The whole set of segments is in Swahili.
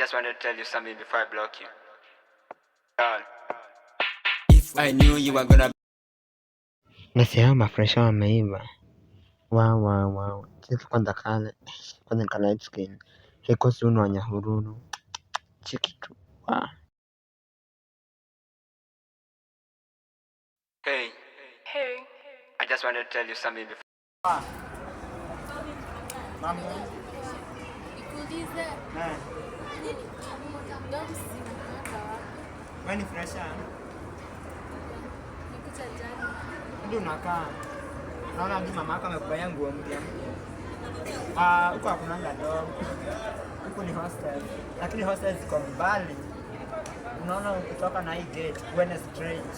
just wanted to tell you something before I block you. Girl. If I knew you were gonna Nasema mafresha wameiva. Wow. Cheki kwanza kale. Kwanza nika light skin. Heko sunu wanyahururu. Cheki tu. Wow. Hey. I just wanted to tell you something before. Mambo. Nikuulize. Wewe ni fresha? Nikuta jana. Ndio unakaa. Naona hadi mama yako amekubaia nguo mpya. Huko hakunanga dog. Huko ni hostel. Lakini hostel ziko mbali. Unaona ukitoka na hii gate, uende straight.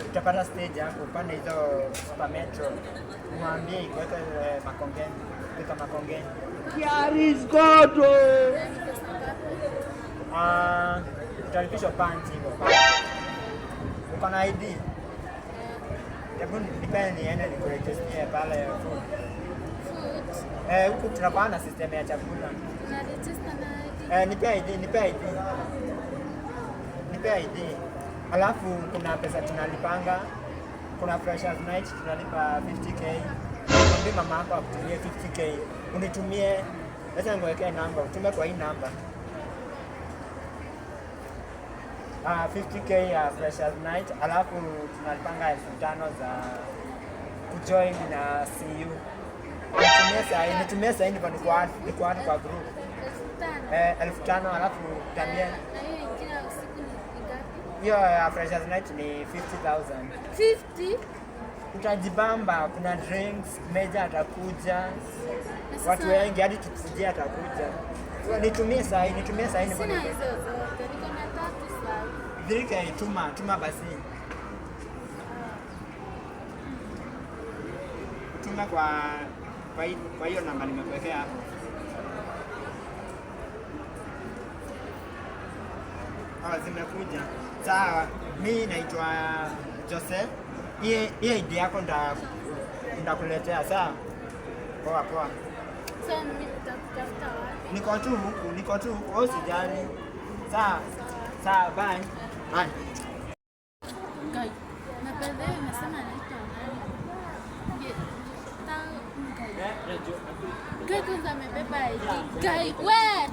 Utapata stage yako upande hizo super metro. Mwambie ikuweke Makongeni. Fika Makongeni. Kiaris Godo. Utalipishwa panti hivyo. Uko na ID? Hebu nipe niende nikurejestie pale food. Huku tunakuwa na system ya chakula. Na register na ID. Nipe ID. Alafu kuna pesa tunalipanga. Kuna freshers night tunalipa 50k. Mwambie mama yako akutumie 50k. Unitumie, acha niwekee namba, utume kwa hii namba. 50k ya freshers night, alafu tunalipanga 5,000 za kujoin na CU. Nitumie sahi niko kwa group. 5,000 alafu tamie. Na hiyo ingine usiku ni ngapi? Hiyo ya freshers night ni 50,000. 50? Utajibamba, kuna drinks, meja atakuja. Watu wengi hadi tukujia atakuja. Nitumie sahi niko Sina hizo zote. Niko na 3 sahi. Dhirika tuma basi. Tuma kwa hiyo namba nimekuwekea hapo. Zimekuja. Sawa, mimi naitwa Joseph. Hii idea yako ndakuletea sawa? Poa. Sasa mimi nitakutafuta wapi? Niko tu huku, usijali. Sawa, bye. Guy. Na baadaye unasema anaitwa nani? Guy kwanza amebeba ID. Guy, we!